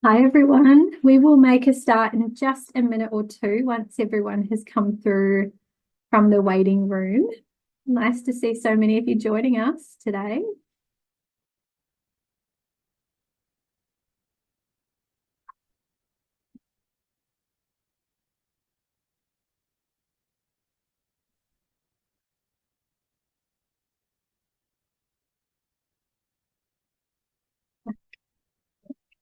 Hi everyone. We will make a start in just a minute or two once everyone has come through from the waiting room. Nice to see so many of you joining us today.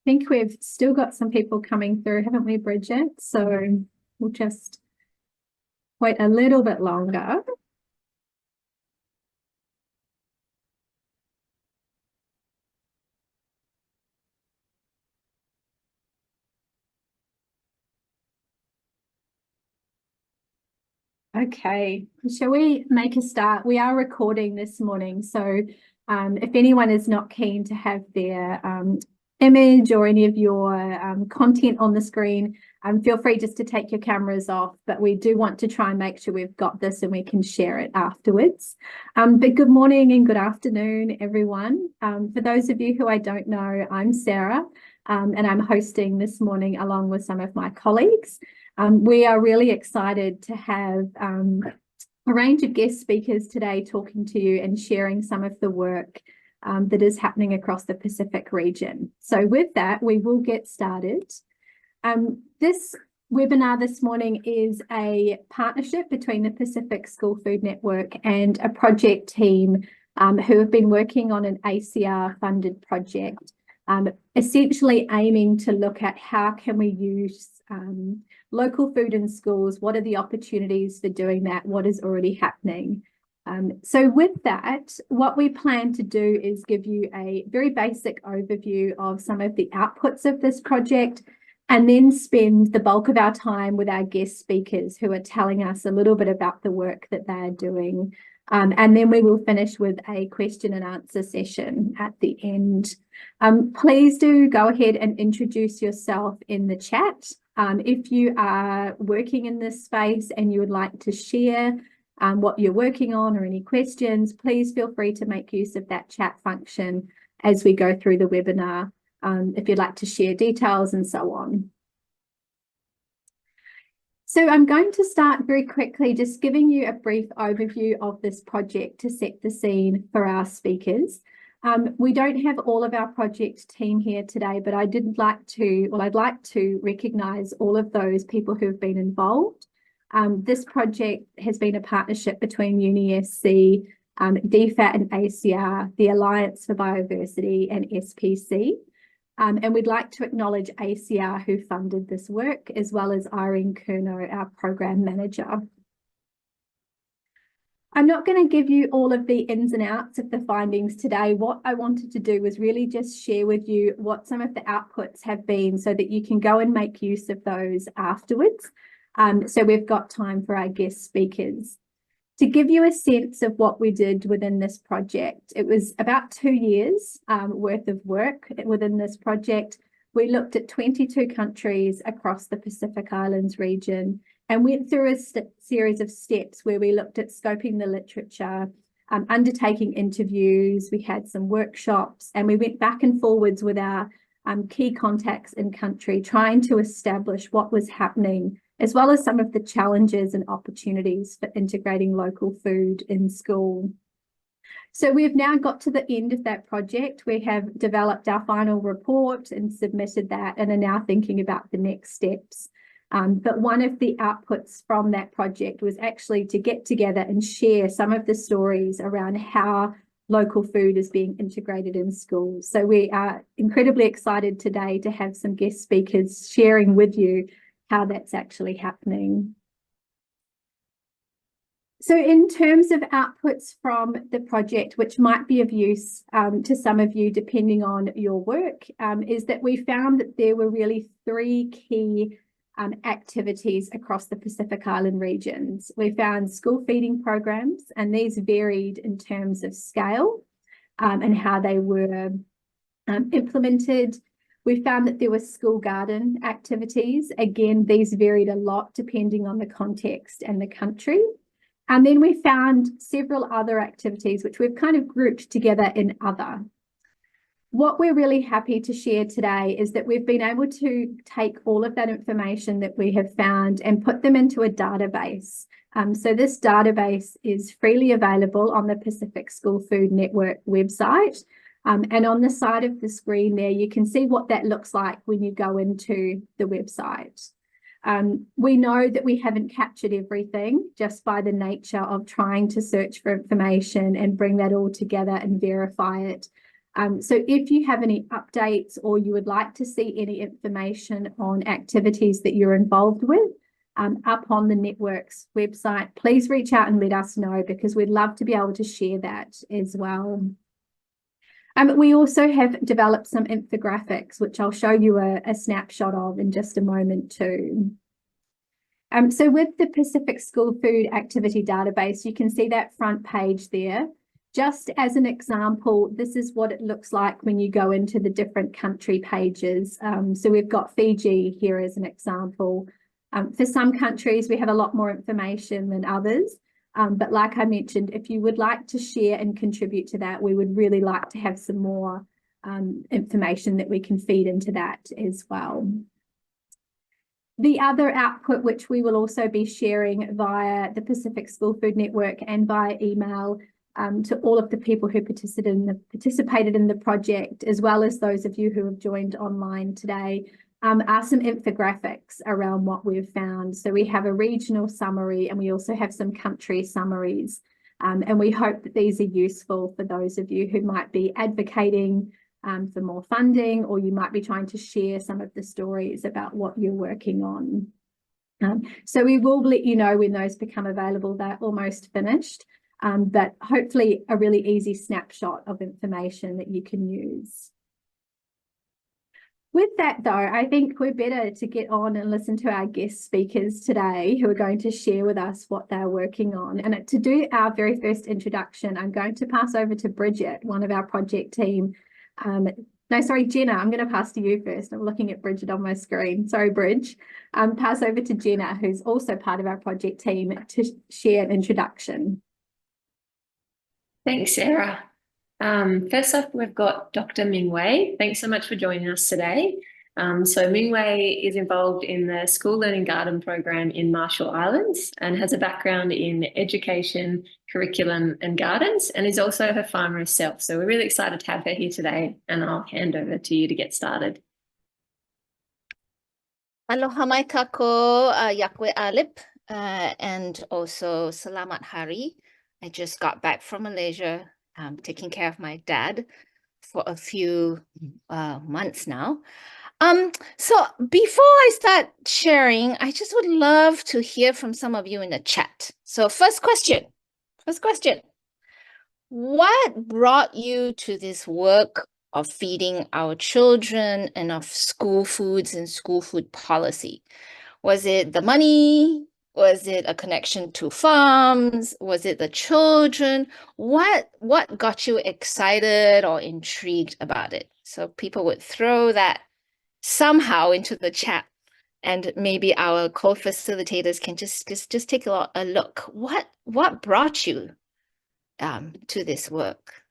I think we've still got some people coming through, haven't we, Bridget? So we'll just wait a little bit longer. Okay, shall we make a start? We are recording this morning, so if anyone is not keen to have their image or any of your content on the screen, feel free just to take your cameras off, but we do want to try and make sure we've got this and we can share it afterwards. But good morning and good afternoon, everyone. For those of you who I don't know, I'm Sarah, and I'm hosting this morning along with some of my colleagues. We are really excited to have a range of guest speakers today talking to you and sharing some of the work that is happening across the Pacific region. So with that, we will get started. This webinar this morning is a partnership between the Pacific School Food Network and a project team who have been working on an ACR funded project, essentially aiming to look at how can we use local food in schools, what are the opportunities for doing that, what is already happening. So with that, what we plan to do is give you a very basic overview of some of the outputs of this project, and then spend the bulk of our time with our guest speakers who are telling us a little bit about the work that they're doing. And then we will finish with a question and answer session at the end. Please do go ahead and introduce yourself in the chat. If you are working in this space and you would like to share what you're working on or any questions, please feel free to make use of that chat function as we go through the webinar, if you'd like to share details and so on. So I'm going to start very quickly just giving you a brief overview of this project to set the scene for our speakers. We don't have all of our project team here today, but I'd like to recognise all of those people who have been involved. This project has been a partnership between UniSC, DFAT and ACR, the Alliance for Biodiversity and SPC. And we'd like to acknowledge ACR who funded this work, as well as Irene Curnow, our program manager. I'm not going to give you all of the ins and outs of the findings today. What I wanted to do was really just share with you what some of the outputs have been so that you can go and make use of those afterwards. So we've got time for our guest speakers. To give you a sense of what we did within this project, it was about 2 years worth of work within this project. We looked at 22 countries across the Pacific Islands region and went through a series of steps where we looked at scoping the literature, undertaking interviews, we had some workshops, and we went back and forwards with our key contacts in country, trying to establish what was happening, as well as some of the challenges and opportunities for integrating local food in school. So we've now got to the end of that project. We have developed our final report and submitted that and are now thinking about the next steps. But one of the outputs from that project was actually to get together and share some of the stories around how local food is being integrated in schools. So we are incredibly excited today to have some guest speakers sharing with you how that's actually happening. So in terms of outputs from the project, which might be of use to some of you depending on your work, is that we found that there were really 3 key activities across the Pacific Island regions. We found school feeding programs, and these varied in terms of scale and how they were implemented. We found that there were school garden activities. Again, these varied a lot depending on the context and the country. And then we found several other activities, which we've kind of grouped together in other. What we're really happy to share today is that we've been able to take all of that information that we have found and put them into a database. So this database is freely available on the Pacific School Food Network website. And on the side of the screen there, you can see what that looks like when you go into the website. We know that we haven't captured everything just by the nature of trying to search for information and bring that all together and verify it. So if you have any updates or you would like to see any information on activities that you're involved with up on the network's website, please reach out and let us know, because we'd love to be able to share that as well. We also have developed some infographics, which I'll show you a snapshot of in just a moment too. So with the Pacific School Food Activity Database, you can see that front page there. Just as an example, this is what it looks like when you go into the different country pages. So we've got Fiji here as an example. For some countries, we have a lot more information than others. But like I mentioned, if you would like to share and contribute to that, we would really like to have some more information that we can feed into that as well. The other output, which we will also be sharing via the Pacific School Food Network and via email to all of the people who participated in the project, as well as those of you who have joined online today, are some infographics around what we've found. So we have a regional summary and we also have some country summaries. And we hope that these are useful for those of you who might be advocating for more funding, or you might be trying to share some of the stories about what you're working on. So we will let you know when those become available. They're almost finished, but hopefully a really easy snapshot of information that you can use. With that, though, I think we're better to get on and listen to our guest speakers today, who are going to share with us what they're working on. And to do our very first introduction, I'm going to pass over to Bridget, one of our project team. No, sorry, Jenna, I'm going to pass to you first. I'm looking at Bridget on my screen. Sorry, Bridge. Pass over to Jenna, who's also part of our project team, to share an introduction. Thanks, Sarah. First up, we've got Dr. Ming Wei. Thanks so much for joining us today. So Ming Wei is involved in the School Learning Garden program in Marshall Islands and has a background in education, curriculum and gardens, and is also a farmer herself. So we're really excited to have her here today, and I'll hand over to you to get started. Aloha mai kako, yakwe alip, and also selamat hari. I just got back from Malaysia, taking care of my dad for a few months now. So before I start sharing, I just would love to hear from some of you in the chat. So first question, what brought you to this work of feeding our children and of school foods and school food policy? Was it the money? Was it a connection to farms? Was it the children? What got you excited or intrigued about it? So people would throw that somehow into the chat, and maybe our co-facilitators can just take a look. What brought you to this work?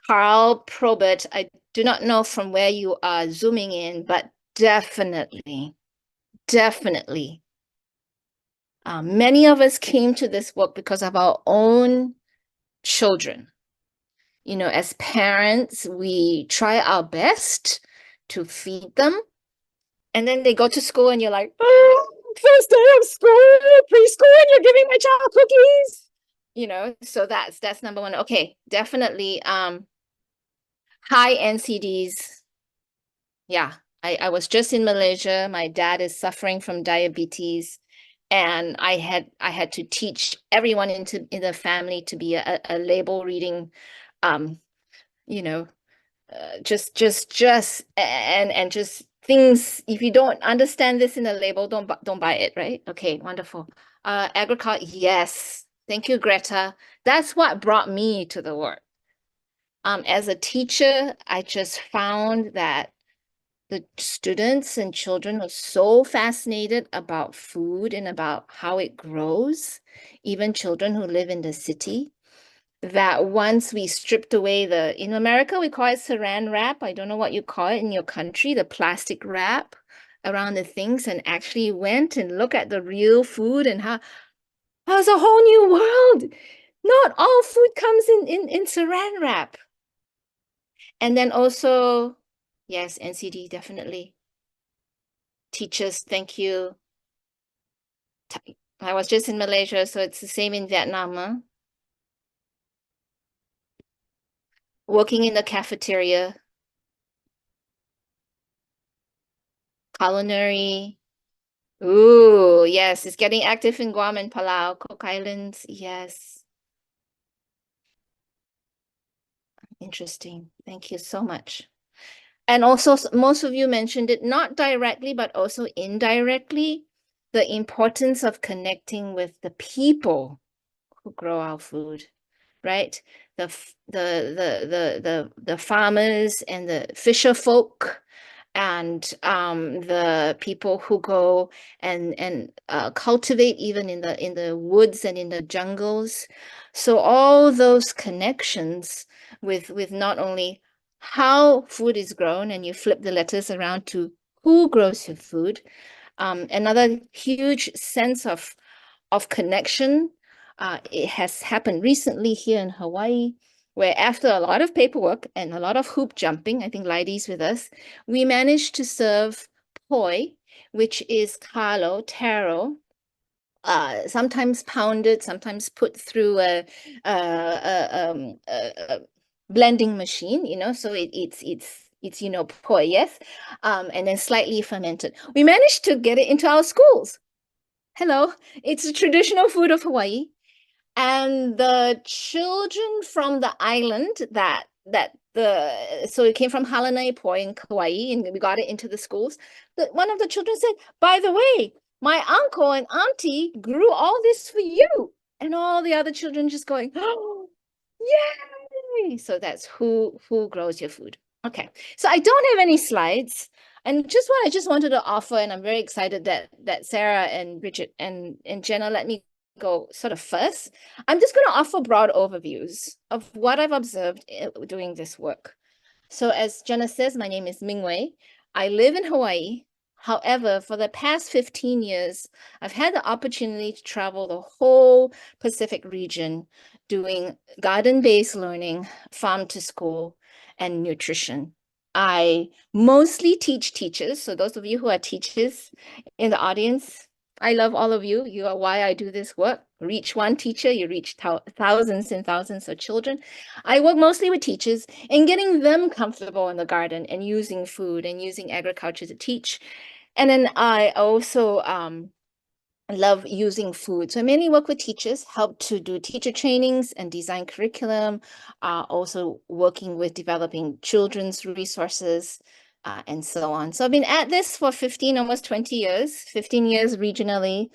Carl Probert, I do not know from where you are zooming in, but definitely. Many of us came to this work because of our own children. You know, as parents, we try our best to feed them. And then they go to school and you're like, oh, first day of school, preschool, and you're giving my child cookies. You know, so that's number one. Okay, definitely high NCDs. Yeah, I was just in Malaysia. My dad is suffering from diabetes, and I had to teach everyone in the family to be a label reading, you know, just things. If you don't understand this in a label, don't buy it, right? Okay, wonderful. Agriculture, yes. Thank you, Greta. That's what brought me to the work. As a teacher, I just found that the students and children are so fascinated about food and about how it grows, even children who live in the city, that once we stripped away in America, we call it saran wrap. I don't know what you call it in your country, the plastic wrap around the things, and actually went and looked at the real food and how was a whole new world. Not all food comes in saran wrap. And then also, yes, NCD, definitely. Teachers, thank you. I was just in Malaysia, so it's the same in Vietnam. Huh? Working in the cafeteria, culinary. Ooh, yes, it's getting active in Guam and Palau, Cook Islands. Yes. Interesting. Thank you so much. And also, most of you mentioned it, not directly, but also indirectly, the importance of connecting with the people who grow our food, right? The farmers and the fisher folk, and the people who go and cultivate even in the woods and in the jungles. So all those connections with not only how food is grown, and you flip the letters around to who grows your food. Another huge sense of connection. It has happened recently here in Hawaii, where after a lot of paperwork and a lot of hoop jumping, I think Leidi's with us, we managed to serve poi, which is taro, sometimes pounded, sometimes put through a blending machine, so it's poi, yes, and then slightly fermented. We managed to get it into our schools. Hello, it's a traditional food of Hawaii. And the children from the island so it came from Halanai Poi in Kauai, and we got it into the schools. One of the children said, by the way, my uncle and auntie grew all this for you. And all the other children just going, oh, yay! So that's who grows your food. Okay, so I don't have any slides. And just what I just wanted to offer, and I'm very excited that Sarah and Bridget and Jenna let me go sort of first. I'm just going to offer broad overviews of what I've observed doing this work. So as Jenna says, my name is Mingwei. I live in Hawaii. However, for the past 15 years, I've had the opportunity to travel the whole Pacific region doing garden-based learning, farm to school, and nutrition. I mostly teach teachers. So those of you who are teachers in the audience, I love all of you. You are why I do this work. Reach one teacher, you reach thousands and thousands of children. I work mostly with teachers and getting them comfortable in the garden and using food and using agriculture to teach. And then I also love using food. So I mainly work with teachers, help to do teacher trainings and design curriculum, also working with developing children's resources, and so on. So I've been at this for 15, almost 20 years, 15 years regionally.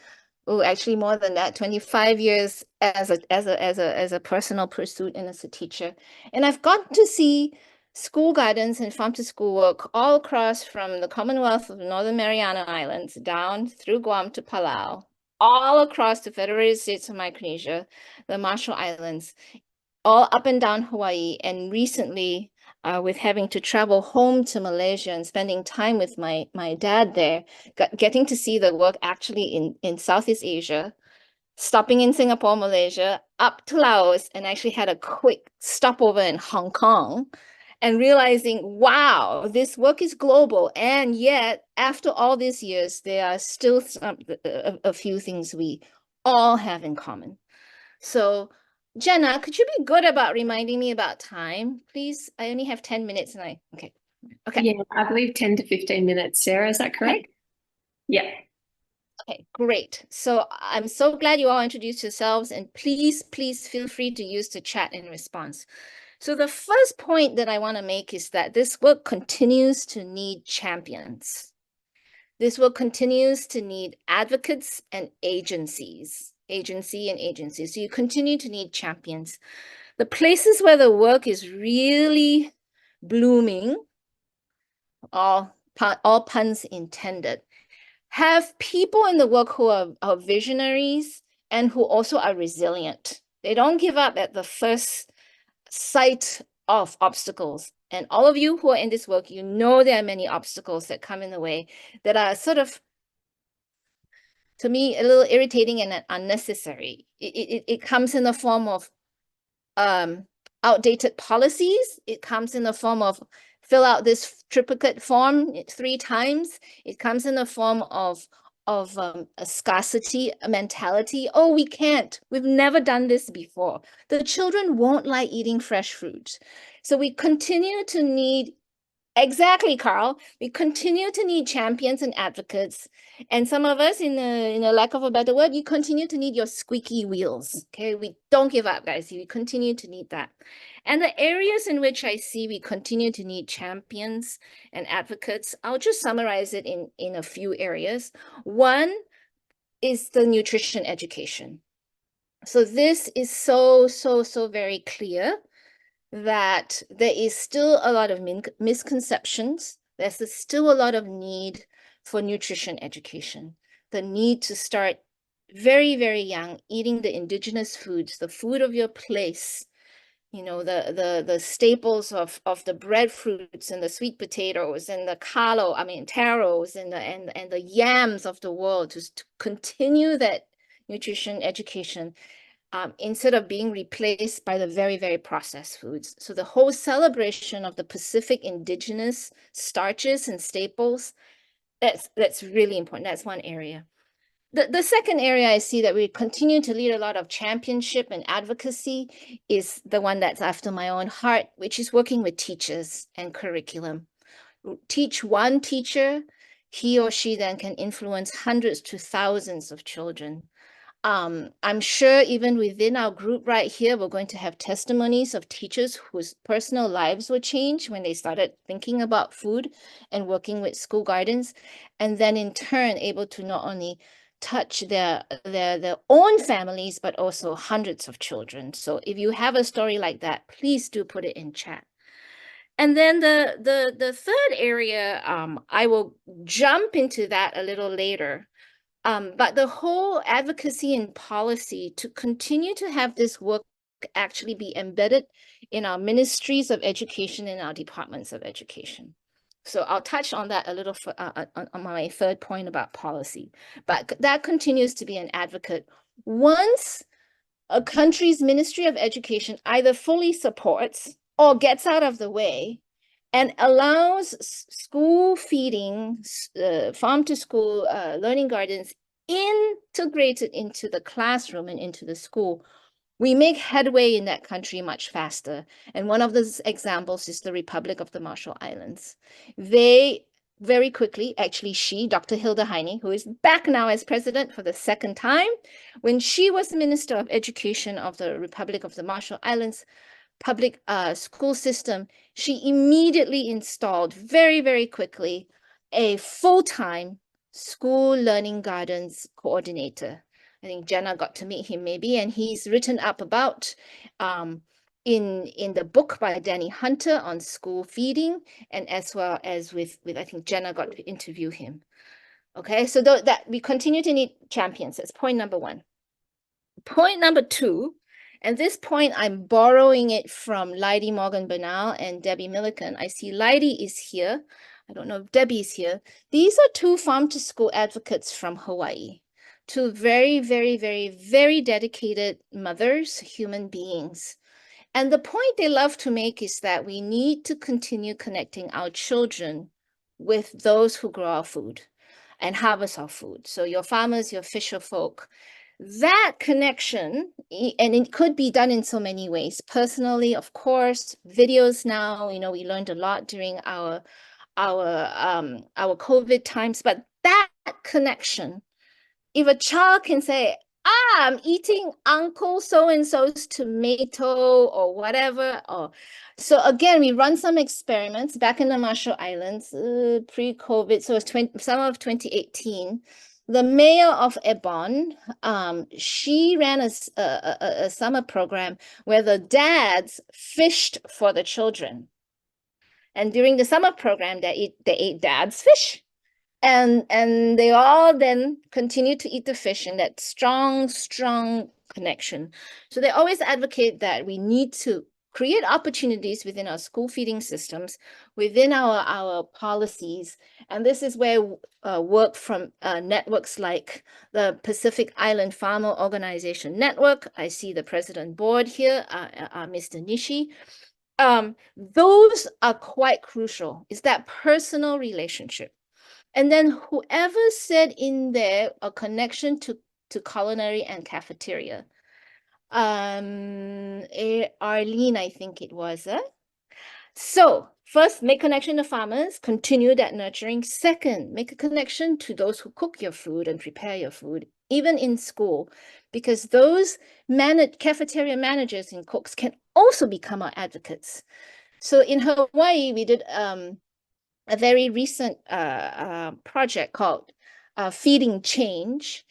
Oh, actually more than that, 25 years as a personal pursuit and as a teacher. And I've got to see school gardens and farm to school work all across from the Commonwealth of Northern Mariana Islands down through Guam to Palau, all across the Federated States of Micronesia, the Marshall Islands, all up and down Hawaii. And recently, with having to travel home to Malaysia and spending time with my dad there, getting to see the work actually in Southeast Asia, stopping in Singapore, Malaysia, up to Laos, and actually had a quick stopover in Hong Kong, and realizing, wow, this work is global. And yet, after all these years, there are still a few things we all have in common. So Jenna, could you be good about reminding me about time, please? I only have 10 minutes and okay. Yeah, I believe 10 to 15 minutes, Sarah, is that correct? Okay. Yeah. Okay, great. So I'm so glad you all introduced yourselves, and please feel free to use the chat in response. So the first point that I want to make is that this work continues to need champions. This work continues to need advocates and agencies. So you continue to need champions. The places where the work is really blooming, all all puns intended, have people in the work who are visionaries and who also are resilient. They don't give up at the first sight of obstacles. And all of you who are in this work, you know there are many obstacles that come in the way that are sort of, to me, a little irritating and unnecessary. It comes in the form of outdated policies. It comes in the form of fill out this triplicate form 3 times. It comes in the form of a scarcity mentality. Oh, we can't. We've never done this before. The children won't like eating fresh fruit. So we continue to need, exactly, Carl, we continue to need champions and advocates. And some of us, in a lack of a better word, you continue to need your squeaky wheels. Okay, we don't give up, guys. We continue to need that. And the areas in which I see we continue to need champions and advocates, I'll just summarize it in a few areas. One is the nutrition education. So this is so very clear that there is still a lot of misconceptions. There's still a lot of need for nutrition education. The need to start very, very young, eating the indigenous foods, the food of your place, you know, the staples of the breadfruits and the sweet potatoes and the taros and the yams of the world, to continue that nutrition education. Instead of being replaced by the very, very processed foods. So the whole celebration of the Pacific indigenous starches and staples, that's really important. That's one area. The second area I see that we continue to lead a lot of championship and advocacy is the one that's after my own heart, which is working with teachers and curriculum. Teach one teacher, he or she then can influence hundreds to thousands of children. I'm sure even within our group right here, we're going to have testimonies of teachers whose personal lives were changed when they started thinking about food and working with school gardens, and then in turn able to not only touch their own families, but also hundreds of children. So if you have a story like that, please do put it in chat. And then the third area, I will jump into that a little later. But the whole advocacy and policy to continue to have this work actually be embedded in our ministries of education and our departments of education. So I'll touch on that a little on my third point about policy, but that continues to be an advocate. Once a country's Ministry of Education either fully supports or gets out of the way and allows school feeding, farm to school learning gardens integrated into the classroom and into the school, we make headway in that country much faster. And one of those examples is the Republic of the Marshall Islands. They very quickly, actually Dr. Hilda Heine, who is back now as president for the second time, when she was Minister of Education of the Republic of the Marshall Islands, public school system, she immediately installed very, very quickly a full-time school learning gardens coordinator. I think Jenna got to meet him maybe, and he's written up about in the book by Danny Hunter on school feeding, and as well as with I think Jenna got to interview him. Okay, so that we continue to need champions. That's point number one. Point number two, and this point, I'm borrowing it from Lydie Morgan-Bernal and Debbie Milliken. I see Lydie is here. I don't know if Debbie is here. These are two farm-to-school advocates from Hawaii. Two very, very, very, very dedicated mothers, human beings. And the point they love to make is that we need to continue connecting our children with those who grow our food and harvest our food. So your farmers, your fisher folk, that connection, and it could be done in so many ways. Personally, of course, videos now, you know, we learned a lot during our COVID times, but that connection, if a child can say, I'm eating Uncle so-and-so's tomato or whatever. So again, we run some experiments back in the Marshall Islands, pre-COVID, so it's summer of 2018. The mayor of Ebon, she ran a summer program where the dads fished for the children. And during the summer program, they ate dad's fish. And they all then continue to eat the fish in that strong connection. So they always advocate that we need to create opportunities within our school feeding systems, within our policies. And this is where work from networks like the Pacific Island Farmer Organization Network. I see the president board here, Mr. Nishi. Those are quite crucial. It's that personal relationship. And then whoever said in there a connection to culinary and cafeteria, Arlene, I think it was. So first, make connection to farmers, continue that nurturing. Second, make a connection to those who cook your food and prepare your food, even in school, because those cafeteria managers and cooks can also become our advocates. So in Hawaii, we did a very recent project called Feeding Change.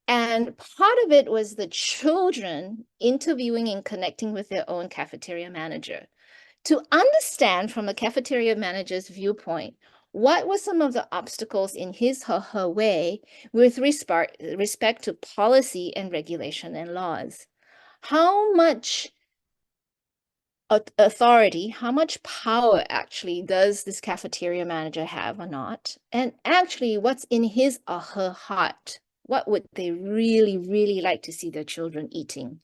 And part of it was the children interviewing and connecting with their own cafeteria manager to understand from a cafeteria manager's viewpoint, what were some of the obstacles in his or her way with respect to policy and regulation and laws? How much authority, how much power actually does this cafeteria manager have or not? And actually, what's in his or her heart? What would they really, really like to see their children eating?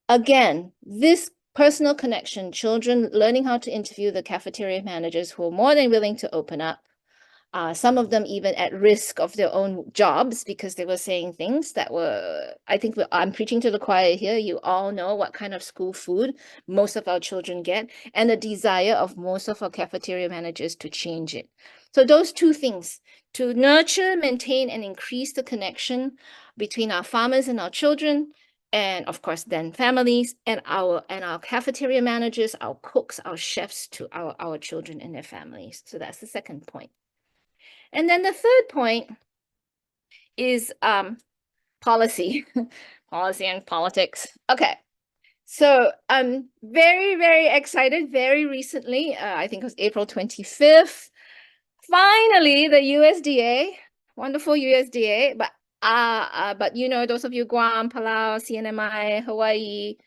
Again, this personal connection, children learning how to interview the cafeteria managers who are more than willing to open up, some of them even at risk of their own jobs because they were saying things that were, I think I'm preaching to the choir here. You all know what kind of school food most of our children get and the desire of most of our cafeteria managers to change it. So those two things, to nurture, maintain, and increase the connection between our farmers and our children, and of course then families and our cafeteria managers, our cooks, our chefs to our children and their families. So that's the second point. And then the third point is policy, policy and politics. Okay, so I'm very, very excited. Very recently, I think it was April 25th, finally the USDA, wonderful USDA, but you know, those of you Guam, Palau, CNMI, Hawaii,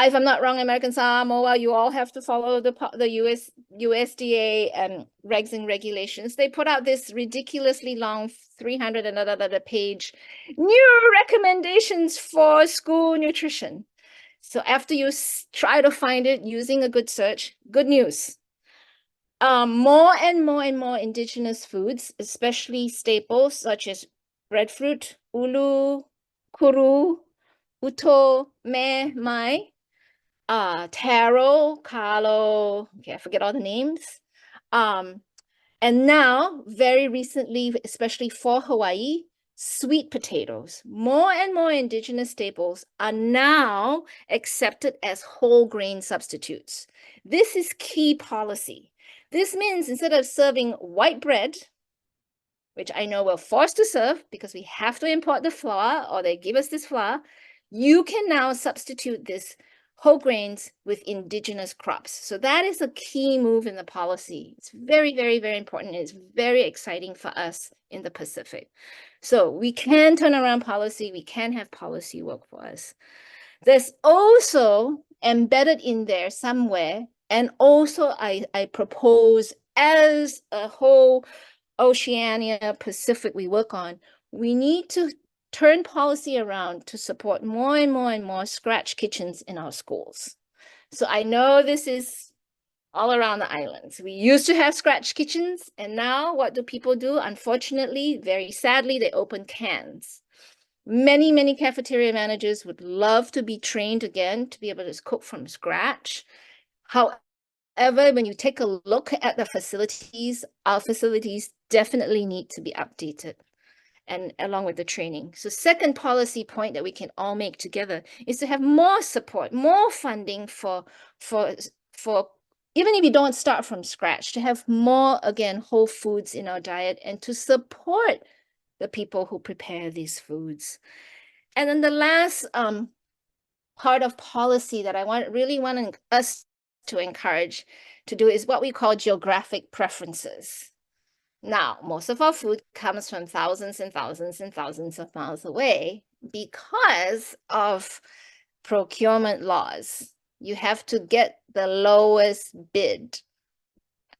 if I'm not wrong, American Samoa, you all have to follow the USDA regs and regulations. They put out this ridiculously long 300 and another page new recommendations for school nutrition. So after you try to find it using a good search, good news. More and more indigenous foods, especially staples such as breadfruit, ulu, kuru, uto, me, mai, taro, kalo, okay, I forget all the names. And now, very recently, especially for Hawaii, sweet potatoes. More and more indigenous staples are now accepted as whole grain substitutes. This is key policy. This means instead of serving white bread, which I know we're forced to serve because we have to import the flour or they give us this flour, you can now substitute this whole grains with indigenous crops. So that is a key move in the policy. It's very, very, very important. It's very exciting for us in the Pacific. So we can turn around policy. We can have policy work for us. There's also embedded in there somewhere, and also I propose as a whole Oceania, Pacific we work on, we need to turn policy around to support more and more scratch kitchens in our schools. So I know this is all around the islands. We used to have scratch kitchens, and now what do people do? Unfortunately, very sadly, they open cans. Many cafeteria managers would love to be trained again to be able to cook from scratch. However, when you take a look at the facilities, our facilities definitely need to be updated, and along with the training. So second policy point that we can all make together is to have more support, more funding for even if you don't start from scratch, to have more, again, whole foods in our diet and to support the people who prepare these foods. And then the last part of policy that I really want us to encourage to do is what we call geographic preferences. Now, most of our food comes from thousands and thousands and thousands of miles away because of procurement laws. You have to get the lowest bid.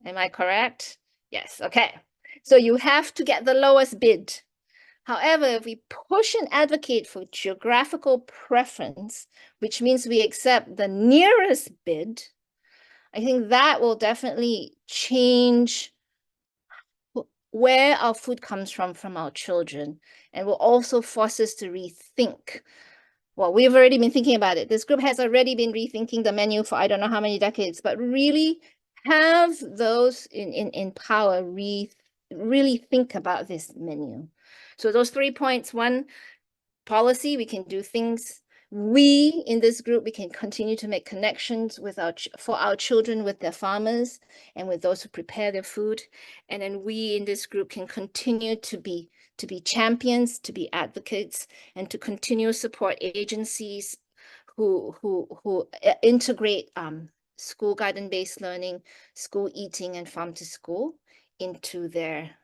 Am I correct? Yes, okay. So you have to get the lowest bid. However, if we push and advocate for geographical preference, which means we accept the nearest bid, I think that will definitely change where our food comes from our children, and will also force us to rethink. Well, we've already been thinking about it. This group has already been rethinking the menu for I don't know how many decades, but really have those in power really think about this menu. So those 3 points: one, policy, we can do things. We in this group, we can continue to make connections with for our children with their farmers and with those who prepare their food. And then we in this group can continue to be champions, to be advocates, and to continue support agencies who integrate school garden-based learning, school eating, and farm to school into their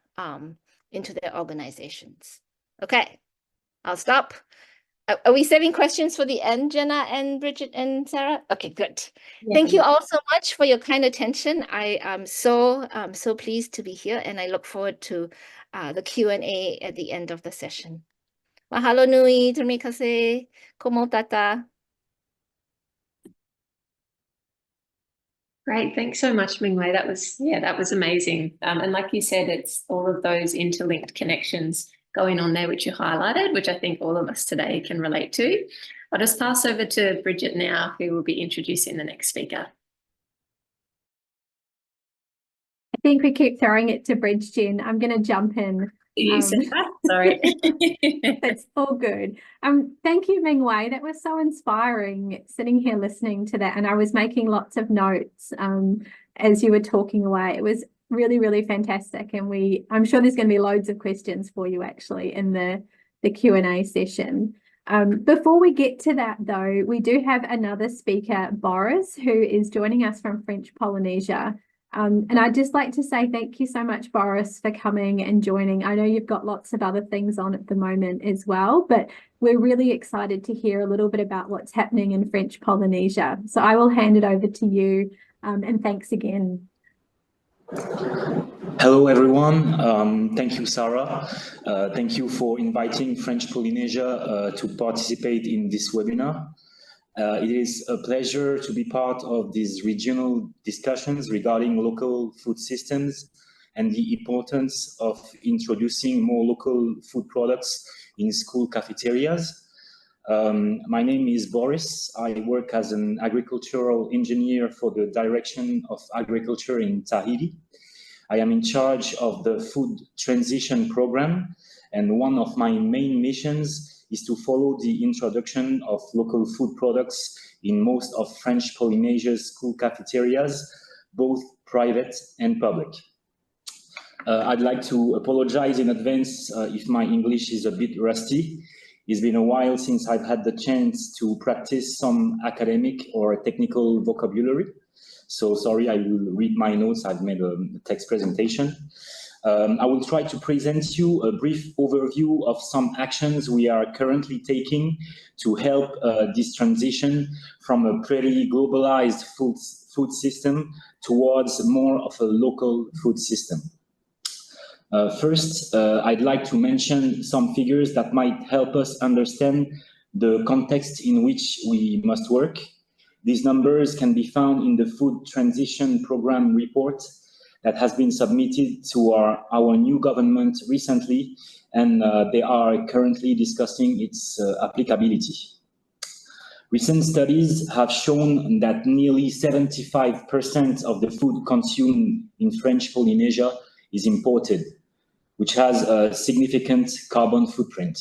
organizations. Okay, I'll stop. Are we saving questions for the end, Jenna and Bridget and Sarah? Okay, good. Yeah. Thank you all so much for your kind attention. I am so pleased to be here, and I look forward to the Q&A at the end of the session. Mahalo nui, terima kasih, komo tata. Great, thanks so much, Mingwei. That was amazing. And like you said, it's all of those interlinked connections going on there, which you highlighted, which I think all of us today can relate to. I'll just pass over to Bridget now, who will be introducing the next speaker. I think we keep throwing it to Bridge, Jen. I'm going to jump in. You said that? Sorry. That's all good. Thank you, Mingwei. That was so inspiring, sitting here listening to that. And I was making lots of notes as you were talking away. It was really, really fantastic. And I'm sure there's going to be loads of questions for you actually in the Q&A session. Before we get to that though, we do have another speaker, Boris, who is joining us from French Polynesia. And I'd just like to say thank you so much, Boris, for coming and joining. I know you've got lots of other things on at the moment as well, but we're really excited to hear a little bit about what's happening in French Polynesia. So I will hand it over to you, and thanks again. Hello, everyone. Thank you, Sarah. Thank you for inviting French Polynesia to participate in this webinar. It is a pleasure to be part of these regional discussions regarding local food systems and the importance of introducing more local food products in school cafeterias. My name is Boris. I work as an agricultural engineer for the Direction of Agriculture in Tahiti. I am in charge of the food transition program, and one of my main missions is to follow the introduction of local food products in most of French Polynesia's school cafeterias, both private and public. I'd like to apologize in advance if my English is a bit rusty. It's been a while since I've had the chance to practice some academic or technical vocabulary. So sorry, I will read my notes. I've made a text presentation. I will try to present you a brief overview of some actions we are currently taking to help this transition from a pretty globalized food system towards more of a local food system. First, I'd like to mention some figures that might help us understand the context in which we must work. These numbers can be found in the Food Transition Program report that has been submitted to our new government recently, and they are currently discussing its applicability. Recent studies have shown that nearly 75% of the food consumed in French Polynesia is imported, which has a significant carbon footprint.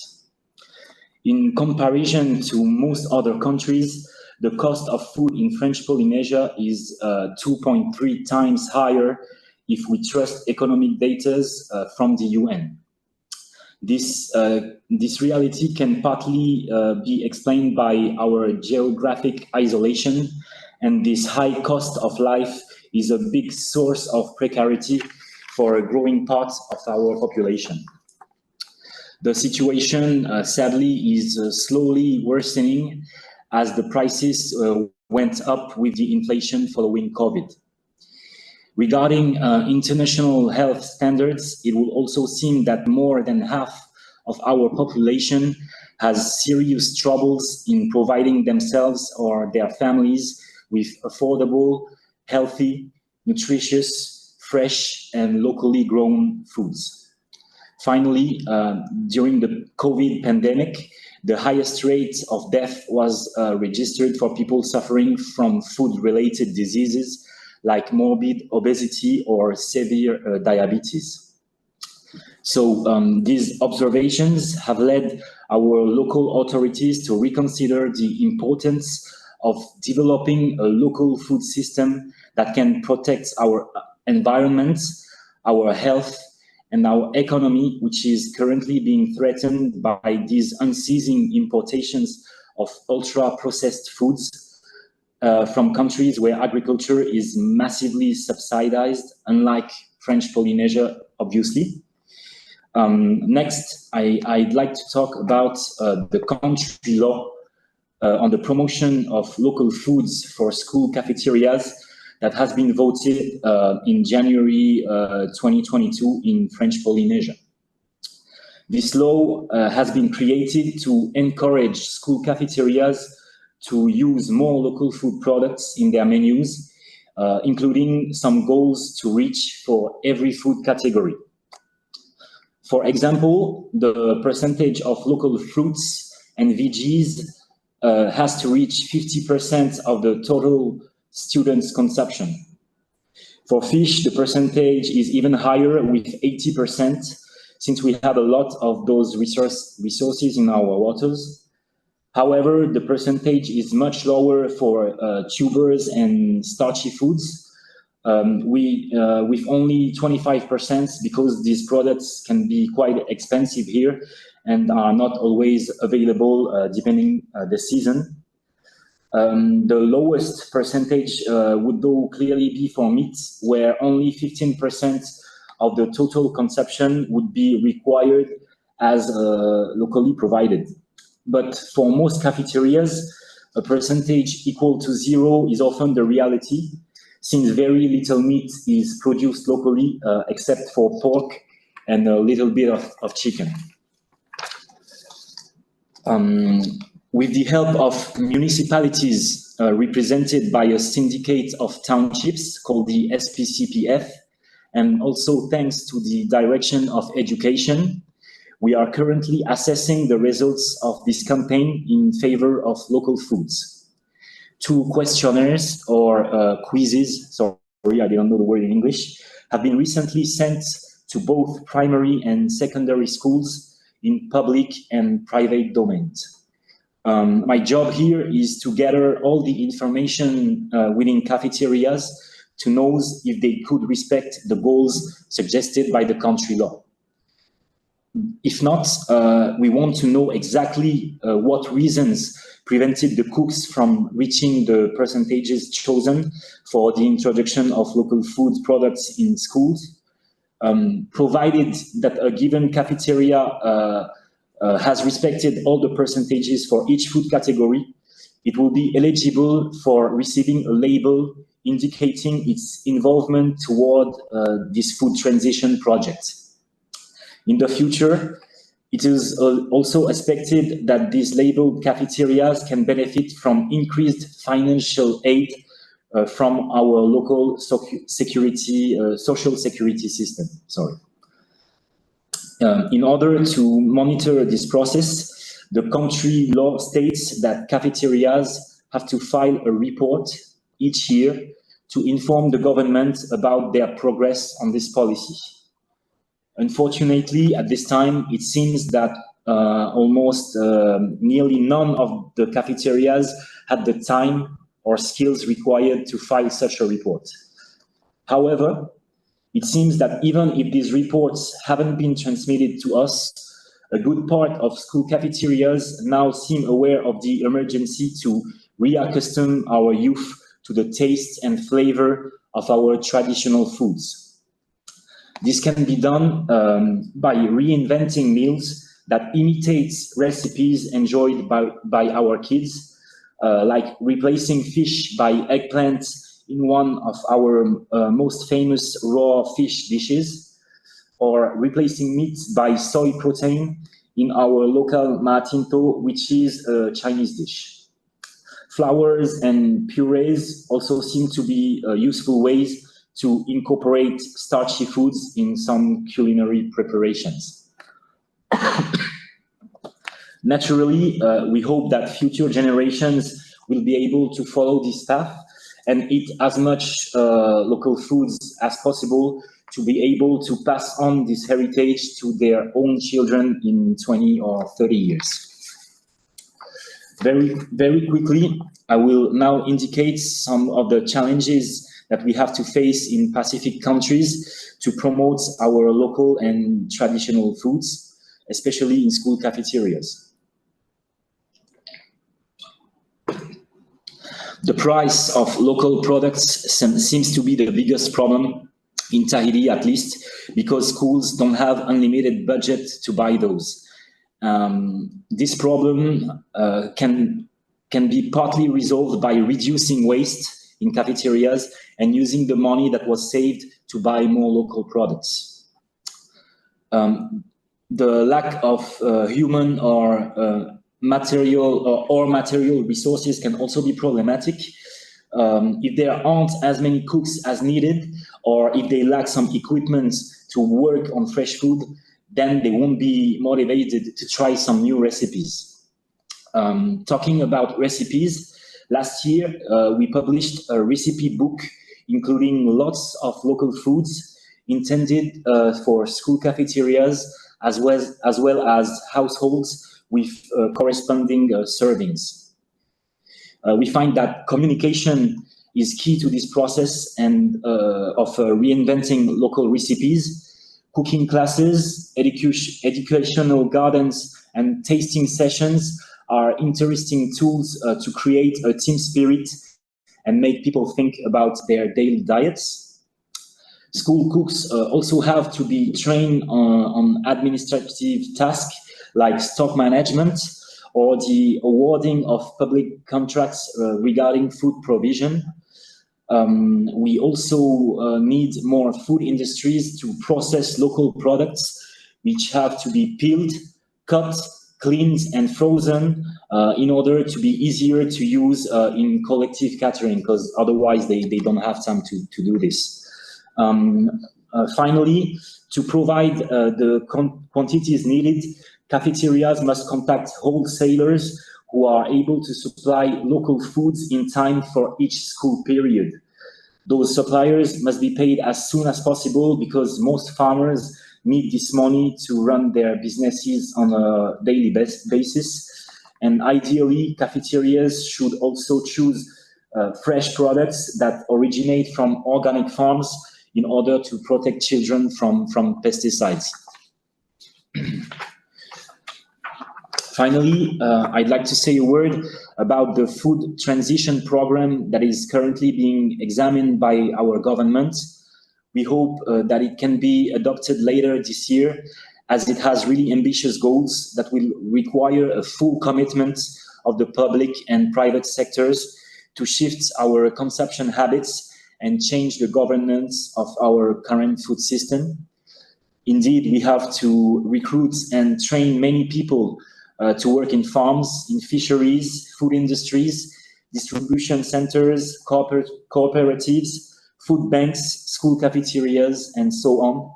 In comparison to most other countries, the cost of food in French Polynesia is 2.3 times higher if we trust economic data from the UN. This reality can partly be explained by our geographic isolation and this high cost of life is a big source of precarity for a growing part of our population. The situation, sadly, is slowly worsening as the prices went up with the inflation following COVID. Regarding international health standards, it will also seem that more than half of our population has serious troubles in providing themselves or their families with affordable, healthy, nutritious, fresh, and locally grown foods. Finally, during the COVID pandemic, the highest rate of death was registered for people suffering from food-related diseases like morbid obesity or severe diabetes. So these observations have led our local authorities to reconsider the importance of developing a local food system that can protect our environment, our health, and our economy, which is currently being threatened by these unceasing importations of ultra-processed foods from countries where agriculture is massively subsidized, unlike French Polynesia, obviously. Next, I'd like to talk about the country law on the promotion of local foods for school cafeterias that has been voted in January 2022 in French Polynesia. This law has been created to encourage school cafeterias to use more local food products in their menus, including some goals to reach for every food category. For example, the percentage of local fruits and veggies has to reach 50% of the total students' consumption. For fish, the percentage is even higher with 80%, since we have a lot of those resources in our waters. However, the percentage is much lower for tubers and starchy foods, with only 25%, because these products can be quite expensive here and are not always available depending the season. The lowest percentage would though clearly be for meat, where only 15% of the total consumption would be required as locally provided. But for most cafeterias, a percentage equal to 0 is often the reality, since very little meat is produced locally, except for pork and a little bit of chicken. With the help of municipalities represented by a syndicate of townships called the SPCPF, and also thanks to the direction of education, we are currently assessing the results of this campaign in favor of local foods. 2 questionnaires or quizzes, sorry, I didn't know the word in English, have been recently sent to both primary and secondary schools in public and private domains. My job here is to gather all the information within cafeterias to know if they could respect the goals suggested by the country law. If not, we want to know exactly what reasons prevented the cooks from reaching the percentages chosen for the introduction of local food products in schools. Provided that a given cafeteria has respected all the percentages for each food category, it will be eligible for receiving a label indicating its involvement toward this food transition project. In the future, it is also expected that these labeled cafeterias can benefit from increased financial aid from our local social security system. Sorry. In order to monitor this process, the country law states that cafeterias have to file a report each year to inform the government about their progress on this policy. Unfortunately, at this time, it seems that almost nearly none of the cafeterias had the time or skills required to file such a report. However, it seems that even if these reports haven't been transmitted to us, a good part of school cafeterias now seem aware of the emergency to reaccustom our youth to the taste and flavor of our traditional foods. This can be done by reinventing meals that imitate recipes enjoyed by our kids, like replacing fish by eggplant in one of our most famous raw fish dishes, or replacing meat by soy protein in our local matinto, which is a Chinese dish. Flours and purees also seem to be useful ways to incorporate starchy foods in some culinary preparations. Naturally, we hope that future generations will be able to follow this path and eat as much local foods as possible to be able to pass on this heritage to their own children in 20 or 30 years. Very quickly, I will now indicate some of the challenges that we have to face in Pacific countries to promote our local and traditional foods, especially in school cafeterias. The price of local products seems to be the biggest problem in Tahiti, at least, because schools don't have unlimited budget to buy those. This problem can be partly resolved by reducing waste in cafeterias and using the money that was saved to buy more local products. The lack of human or material resources can also be problematic. If there aren't as many cooks as needed, or if they lack some equipment to work on fresh food, then they won't be motivated to try some new recipes. Talking about recipes, last year we published a recipe book including lots of local foods intended for school cafeterias as well as households with corresponding servings. We find that communication is key to this process and of reinventing local recipes. Cooking classes, educational gardens, and tasting sessions are interesting tools to create a team spirit and make people think about their daily diets. School cooks also have to be trained on administrative tasks like stock management or the awarding of public contracts regarding food provision. We also need more food industries to process local products, which have to be peeled, cut, cleaned, and frozen in order to be easier to use in collective catering, because otherwise they don't have time to do this. Finally, to provide the quantities needed, cafeterias must contact wholesalers who are able to supply local foods in time for each school period. Those suppliers must be paid as soon as possible because most farmers need this money to run their businesses on a daily basis. And ideally, cafeterias should also choose fresh products that originate from organic farms in order to protect children from pesticides. Finally, I'd like to say a word about the food transition program that is currently being examined by our government. We hope that it can be adopted later this year, as it has really ambitious goals that will require a full commitment of the public and private sectors to shift our consumption habits and change the governance of our current food system. Indeed, we have to recruit and train many people to work in farms, in fisheries, food industries, distribution centers, cooperatives, food banks, school cafeterias, and so on.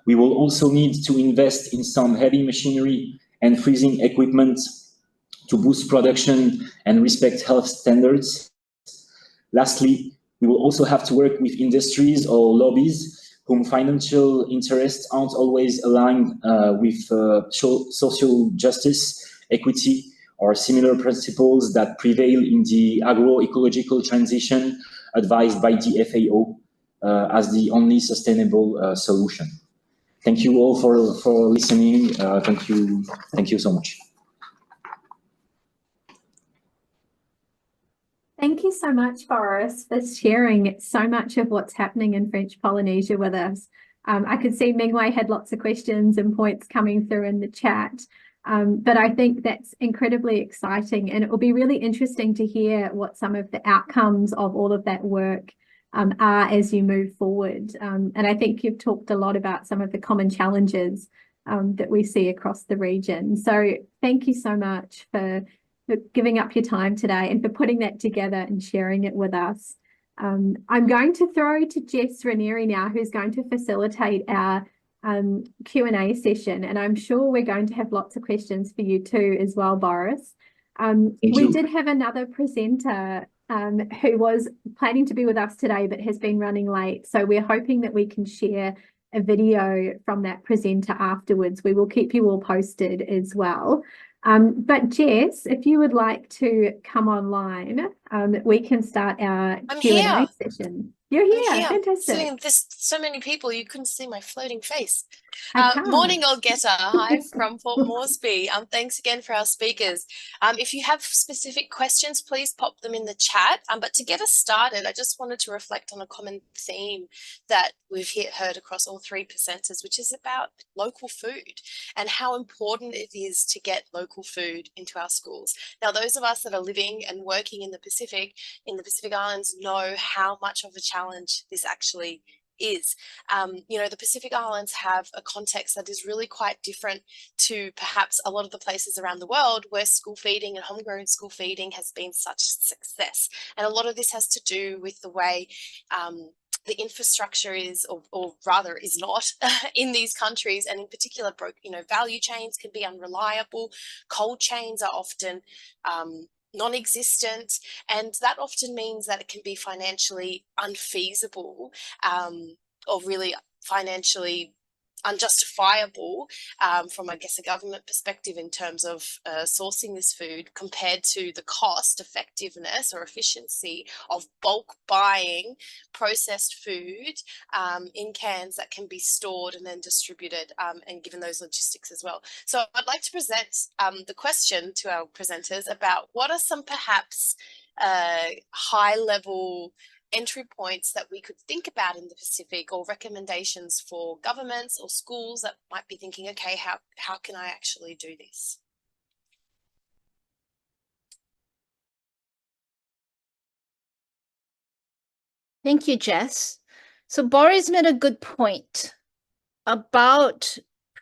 We will also need to invest in some heavy machinery and freezing equipment to boost production and respect health standards. Lastly, we will also have to work with industries or lobbies whom financial interests aren't always aligned with social justice, equity, or similar principles that prevail in the agroecological transition advised by the FAO as the only sustainable solution. Thank you all for listening. Thank you so much. Thank you so much, Boris, for sharing so much of what's happening in French Polynesia with us. I could see Mingwei had lots of questions and points coming through in the chat. But I think that's incredibly exciting, and it will be really interesting to hear what some of the outcomes of all of that work are as you move forward. And I think you've talked a lot about some of the common challenges that we see across the region. So thank you so much for giving up your time today and for putting that together and sharing it with us. I'm going to throw to Jess Ranieri now, who's going to facilitate our Q&A session, and I'm sure we're going to have lots of questions for you too as well, Boris. We did have another presenter who was planning to be with us today but has been running late, so we're hoping that we can share a video from that presenter afterwards. We will keep you all posted as well. But Jess, if you would like to come online, we can start our Q&A session. You're here. Fantastic. There's so many people, you couldn't see my floating face. I can't. Morning, Olgetta. Hi from Port Moresby. Thanks again for our speakers. If you have specific questions, please pop them in the chat. But to get us started, I just wanted to reflect on a common theme that we've heard across all three presenters, which is about local food and how important it is to get local food into our schools. Now, those of us that are living and working in the Pacific Islands know how much of a challenge this actually is. You know, the Pacific Islands have a context that is really quite different to perhaps a lot of the places around the world where school feeding and homegrown school feeding has been such a success. And a lot of this has to do with the way the infrastructure is, or rather is not, in these countries, and in particular, value chains can be unreliable. Cold chains are often non-existent, and that often means that it can be financially unfeasible or really financially unjustifiable from, I guess, a government perspective in terms of sourcing this food compared to the cost effectiveness or efficiency of bulk buying processed food in cans that can be stored and then distributed, and given those logistics as well. So I'd like to present the question to our presenters about what are some perhaps high level entry points that we could think about in the Pacific, or recommendations for governments or schools that might be thinking, okay, how can I actually do this? Thank you, Jess. So Boris made a good point about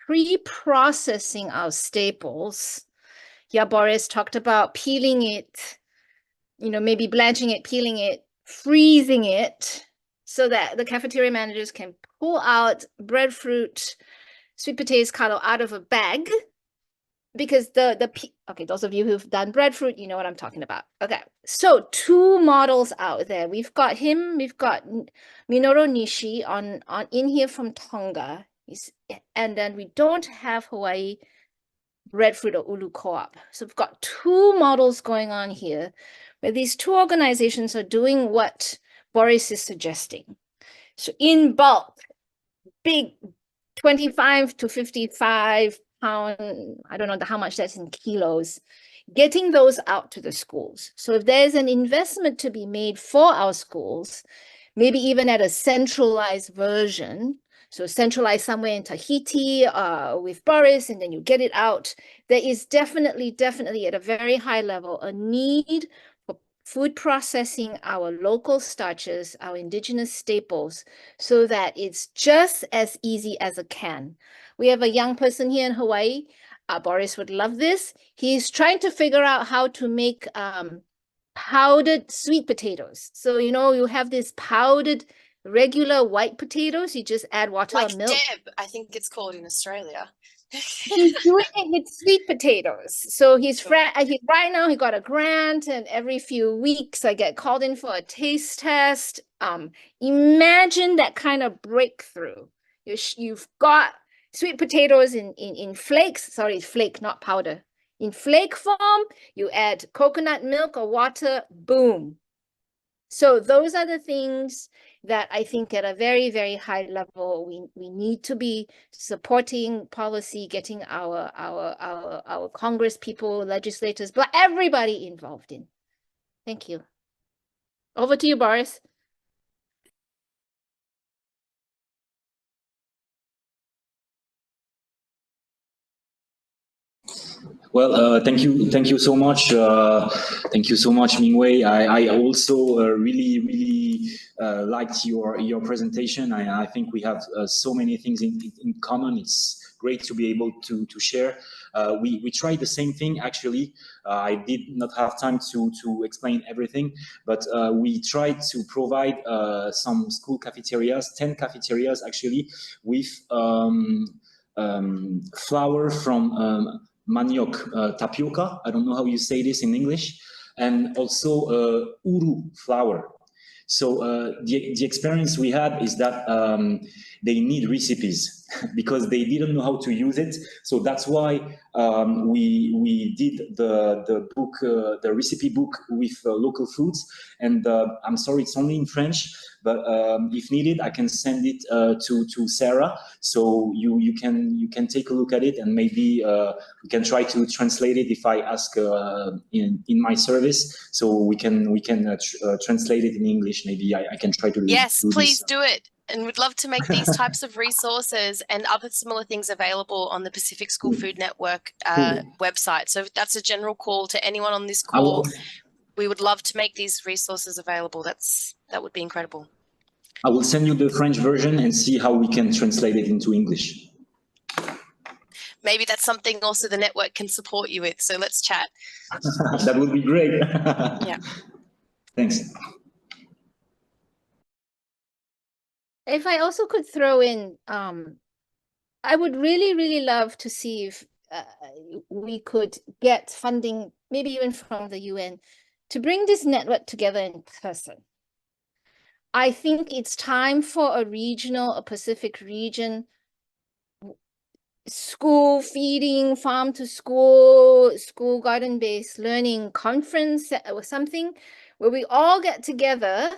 pre-processing our staples. Yeah, Boris talked about peeling it, maybe blanching it, peeling it, freezing it, so that the cafeteria managers can pull out breadfruit, sweet potatoes cuddle out of a bag, because okay, those of you who've done breadfruit, you know what I'm talking about. Okay, so two models out there. We've got Minoru Nishi in here from Tonga, and then we don't have Hawaii breadfruit or Ulu Co-op. So we've got two models going on here, where these two organizations are doing what Boris is suggesting. So in bulk, big 25 to 55 pound, I don't know how much that's in kilos, getting those out to the schools. So if there's an investment to be made for our schools, maybe even at a centralized version, so centralized somewhere in Tahiti with Boris, and then you get it out, there is definitely at a very high level a need for food processing our local starches, our indigenous staples, so that it's just as easy as a can. We have a young person here in Hawaii. Boris would love this. He's trying to figure out how to make powdered sweet potatoes. So, you have this powdered regular white potatoes, you just add water or milk. Deb, I think it's called in Australia. He's doing it with sweet potatoes. So right now he got a grant, and every few weeks I get called in for a taste test. Imagine that kind of breakthrough. You've got sweet potatoes in flakes. Sorry, flake, not powder. In flake form, you add coconut milk or water, boom. So those are the things that I think at a very, very high level, we need to be supporting policy, getting our Congress people, legislators, but everybody involved in. Thank you. Over to you, Boris. Well, thank you so much. Thank you so much, Mingwei. I also really liked your presentation. I think we have so many things in common. It's great to be able to share. We tried the same thing actually. I did not have time to explain everything, but we tried to provide some school cafeterias, 10 cafeterias actually, with flour from manioc, tapioca. I don't know how you say this in English, and also uru flour. So the experience we had is that they need recipes because they didn't know how to use it. So that's why we did the book, the recipe book with local foods. And I'm sorry, it's only in French, but if needed, I can send it to Sarah. So you can take a look at it, and maybe we can try to translate it if I ask in my service. So we can translate it in English. Maybe I can try to Yes, do please this. do it. And we'd love to make these types of resources and other similar things available on the Pacific School Food Network website. So that's a general call to anyone on this call. We would love to make these resources available. That would be incredible. I will send you the French version and see how we can translate it into English. Maybe that's something also the network can support you with. So let's chat. That would be great. Yeah. Thanks. If I also could throw in, I would really love to see if we could get funding, maybe even from the UN, to bring this network together in person. I think it's time for a Pacific region school feeding, farm to school garden-based learning conference or something where we all get together.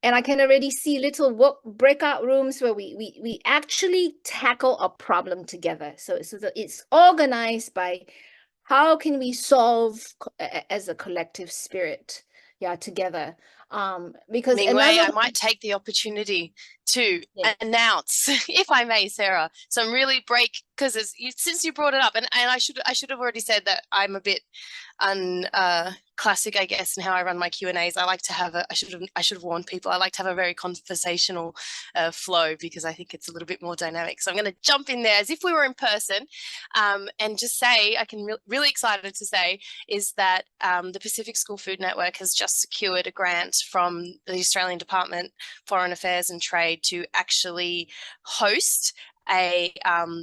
And I can already see little breakout rooms where we actually tackle a problem together. So that it's organized by how can we solve as a collective spirit, together. Because Mingwei, I might take the opportunity to announce, if I may, Sarah, some really because since you brought it up, and I should have already said that I'm a bit classic, I guess, in how I run my Q&As. I like to have I should have warned people. I like to have a very conversational flow because I think it's a little bit more dynamic. So I'm going to jump in there as if we were in person, and just say really excited to say is that the Pacific School Food Network has just secured a grant from the Australian Department Foreign Affairs and Trade to actually host a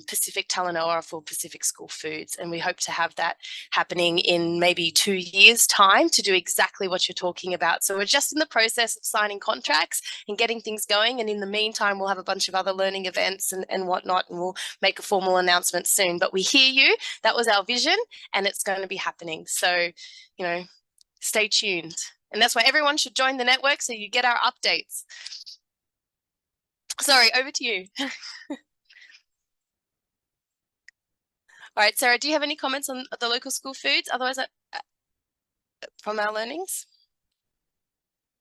Pacific Talanoa for Pacific School Foods, and we hope to have that happening in maybe 2 years' time to do exactly what you're talking about. So we're just in the process of signing contracts and getting things going, and in the meantime we'll have a bunch of other learning events and whatnot, and we'll make a formal announcement soon. But we hear you, that was our vision, and it's going to be happening. So, stay tuned. And that's why everyone should join the network so you get our updates. Sorry, over to you. All right, Sarah, do you have any comments on the local school foods? Otherwise, from our learnings?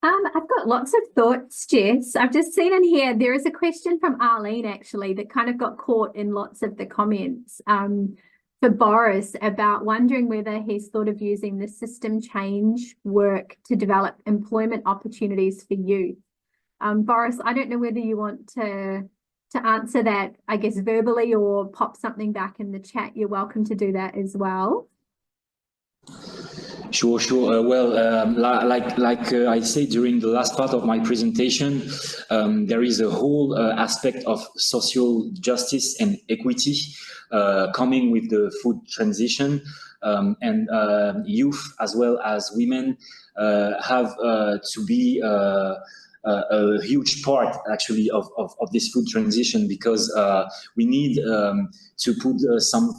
I've got lots of thoughts, Jess. I've just seen in here, there is a question from Arlene, actually, that kind of got caught in lots of the comments for Boris about wondering whether he's thought of using the system change work to develop employment opportunities for youth. Boris, I don't know whether you want to answer that, I guess, verbally or pop something back in the chat. You're welcome to do that as well. Sure. Well, like I said during the last part of my presentation, there is a whole aspect of social justice and equity coming with the food transition, and youth as well as women have to be a huge part actually of this food transition, because we need to put some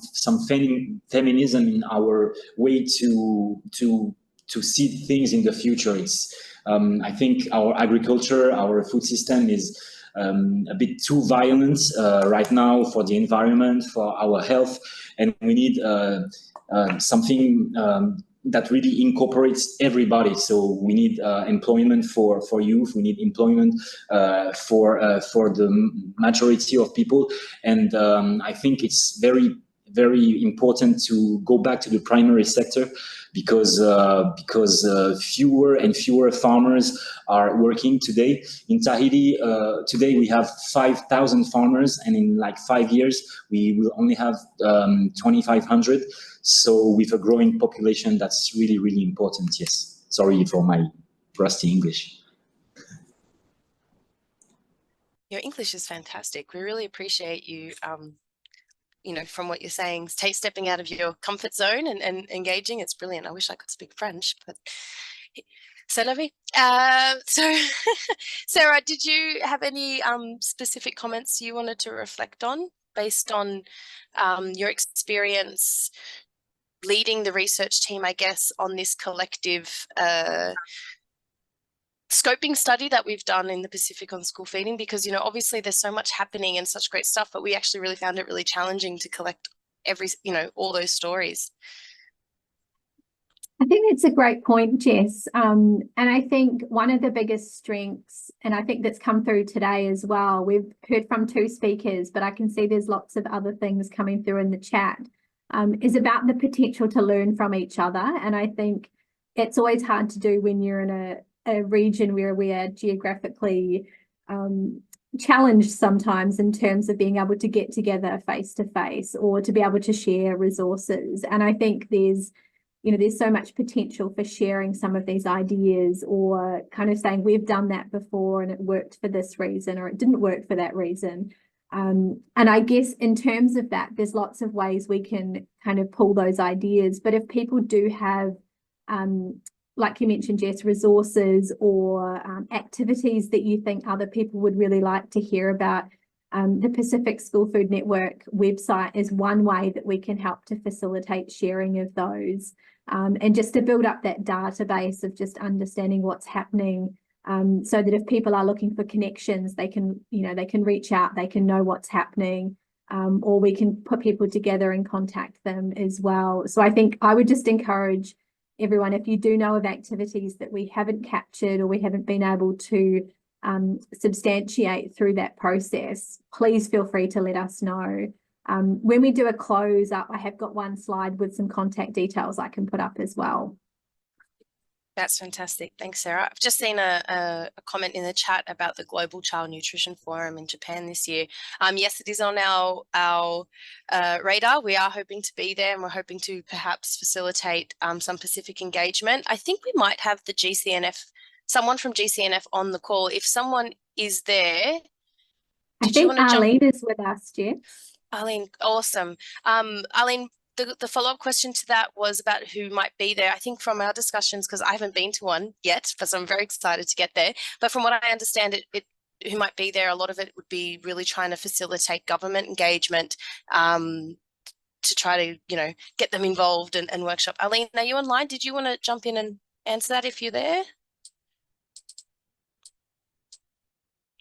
feminism in our way to see things in the future. It's I think our agriculture, our food system is a bit too violent right now for the environment, for our health, and we need something that really incorporates everybody. So we need employment for youth. We need employment for the majority of people. And I think it's very, very important to go back to the primary sector, because fewer and fewer farmers are working today. In Tahiti, today we have 5,000 farmers, and in like 5 years, we will only have 2,500. So with a growing population, that's really, really important. Yes. Sorry for my rusty English. Your English is fantastic. We really appreciate you, from what you're saying, stepping out of your comfort zone and engaging. It's brilliant. I wish I could speak French, but c'est la vie. So, Sarah, did you have any specific comments you wanted to reflect on based on your experience leading the research team, I guess, on this collective scoping study that we've done in the Pacific on school feeding? Because, obviously there's so much happening and such great stuff, but we actually really found it really challenging to collect all those stories. I think it's a great point, Jess. And I think one of the biggest strengths, and I think that's come through today as well, we've heard from 2 speakers, but I can see there's lots of other things coming through in the chat, is about the potential to learn from each other. And I think it's always hard to do when you're in a region where we are geographically challenged sometimes in terms of being able to get together face to face or to be able to share resources. And I think there's so much potential for sharing some of these ideas, or kind of saying we've done that before and it worked for this reason, or it didn't work for that reason. And I guess in terms of that, there's lots of ways we can kind of pull those ideas. But if people do have, like you mentioned, Jess, resources or activities that you think other people would really like to hear about, the Pacific School Food Network website is one way that we can help to facilitate sharing of those, and just to build up that database of just understanding what's happening, so that if people are looking for connections, they can reach out, they can know what's happening, or we can put people together and contact them as well. So I think I would just encourage everyone, if you do know of activities that we haven't captured or we haven't been able to substantiate through that process, please feel free to let us know. When we do a close up, I have got one slide with some contact details I can put up as well. That's fantastic. Thanks, Sarah. I've just seen a comment in the chat about the Global Child Nutrition Forum in Japan this year. Yes, it is on our radar. We are hoping to be there, and we're hoping to perhaps facilitate some Pacific engagement. I think we might have the someone from GCNF on the call. If someone is there, I think Arlene is with us, Jeff. Arlene, awesome. Arlene, the follow-up question to that was about who might be there. I think from our discussions, because I haven't been to one yet, so I'm very excited to get there. But from what I understand, who might be there, a lot of it would be really trying to facilitate government engagement, to try to, get them involved and workshop. Arlene, are you online? Did you want to jump in and answer that if you're there?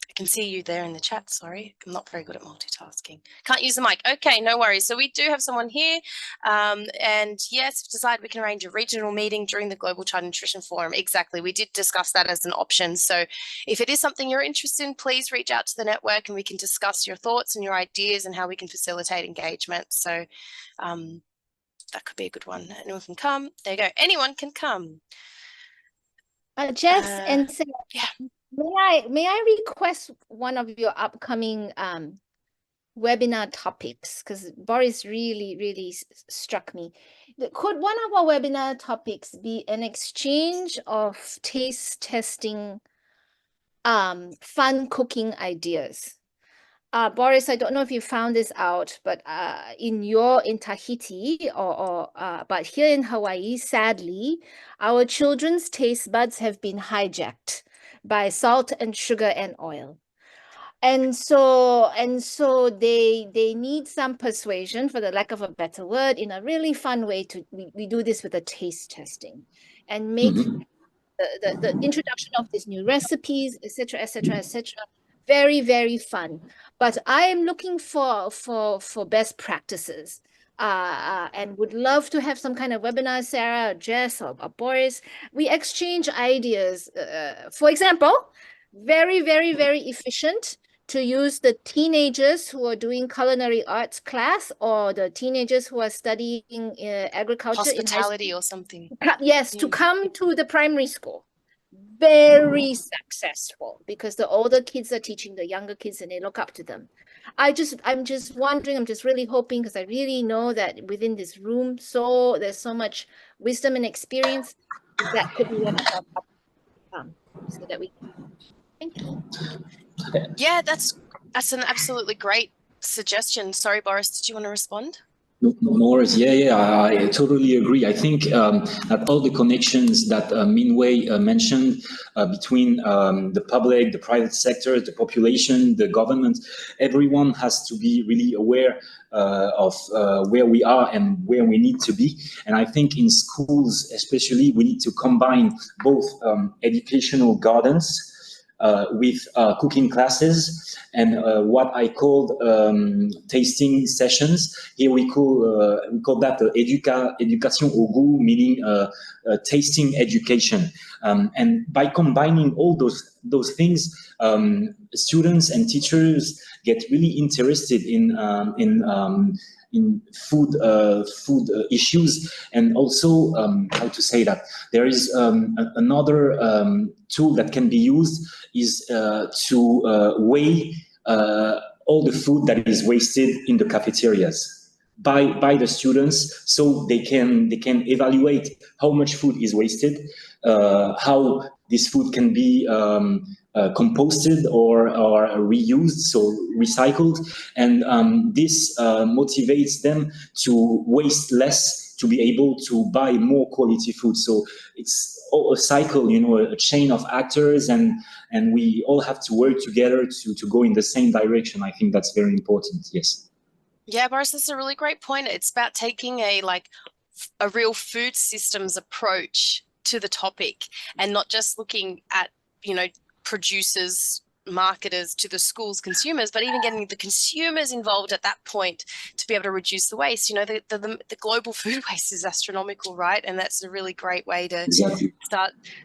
I can see you there in the chat. Sorry, I'm not very good at multitasking. Can't use the mic. Okay, no worries. So we do have someone here. And yes, decided we can arrange a regional meeting during the Global Child Nutrition Forum. Exactly. We did discuss that as an option. So if it is something you're interested in, please reach out to the network and we can discuss your thoughts and your ideas and how we can facilitate engagement. So that could be a good one. Anyone can come. There you go. Anyone can come. Jess and Sarah, yeah. May I request one of your upcoming webinar topics? Because Boris really struck me. Could one of our webinar topics be an exchange of taste testing, fun cooking ideas? Boris, I don't know if you found this out, but in Tahiti but here in Hawaii, sadly, our children's taste buds have been hijacked by salt and sugar and oil. And so they need some persuasion, for the lack of a better word, in a really fun way we do this with a taste testing and make the introduction of these new recipes, etc., very, very fun. But I am looking for best practices. and would love to have some kind of webinar, Sarah, or Jess, or Boris. We exchange ideas. For example, very, very, very efficient to use the teenagers who are doing culinary arts class, or the teenagers who are studying agriculture in high Hospitality school. or something. Yes, to come to the primary school. Very successful, because the older kids are teaching the younger kids and they look up to them. I'm just wondering, I'm just really hoping, because I really know that within this room, there's so much wisdom and experience, that could be one of our so that we can. Thank you. Yeah, that's an absolutely great suggestion. Sorry, Boris, did you want to respond? Morris, yeah, I totally agree. I think that all the connections that Minwei mentioned between the public, the private sector, the population, the government, everyone has to be really aware of where we are and where we need to be. And I think in schools, especially, we need to combine both educational gardens with cooking classes and what I called tasting sessions. Here we call that éducation au goût, meaning tasting education. And by combining all those things, students and teachers get really interested in food issues, and also how to say that there is another tool that can be used is to weigh all the food that is wasted in the cafeterias by the students, so they can evaluate how much food is wasted, how this food can be composted or reused, so recycled, and this motivates them to waste less, to be able to buy more quality food. So it's a cycle, a chain of actors, and we all have to work together to go in the same direction. I think that's very important. Yes. Yeah, Boris, that's a really great point. It's about taking a real food systems approach to the topic, and not just looking at, producers, marketers to the schools, consumers, but even getting the consumers involved at that point to be able to reduce the waste. The global food waste is astronomical, right? And that's a really great way to Exactly.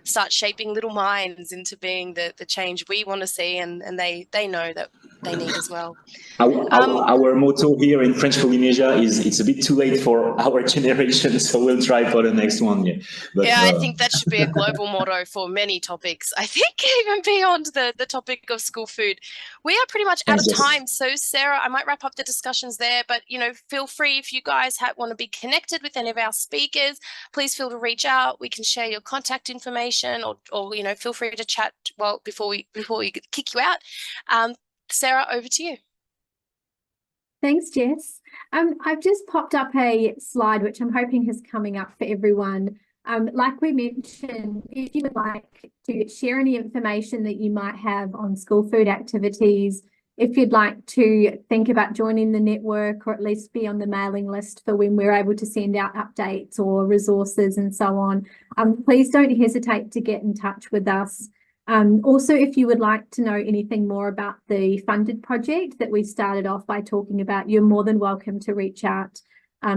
start shaping little minds into being the change we want to see, and they know that they need as well. Our motto here in French Polynesia is it's a bit too late for our generation, so we'll try for the next one. Yeah, I think that should be a global motto for many topics. I think even beyond the topic of school food. We are pretty much out of time. So Sarah, I might wrap up the discussions there, but feel free, if you guys want to be connected with any of our speakers, please feel to reach out. We can share your contact information, or feel free to chat before we kick you out. Sarah, over to you. Thanks, Jess. I've just popped up a slide which I'm hoping is coming up for everyone. Like we mentioned, if you would like to share any information that you might have on school food activities, if you'd like to think about joining the network, or at least be on the mailing list for when we're able to send out updates or resources and so on, please don't hesitate to get in touch with us. Also, if you would like to know anything more about the funded project that we started off by talking about, you're more than welcome to reach out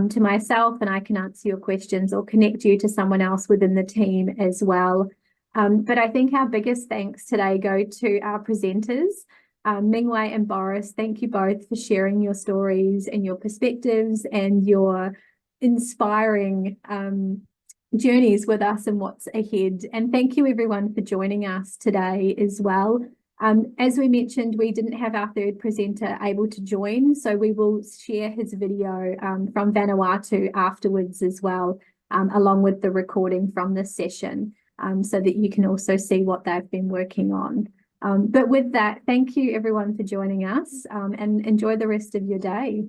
to myself, and I can answer your questions or connect you to someone else within the team as well. But I think our biggest thanks today go to our presenters, Mingwei and Boris. Thank you both for sharing your stories and your perspectives and your inspiring journeys with us and what's ahead. And thank you everyone for joining us today as well. As we mentioned, we didn't have our third presenter able to join, so we will share his video from Vanuatu afterwards as well, along with the recording from this session, so that you can also see what they've been working on. But with that, thank you everyone for joining us, and enjoy the rest of your day.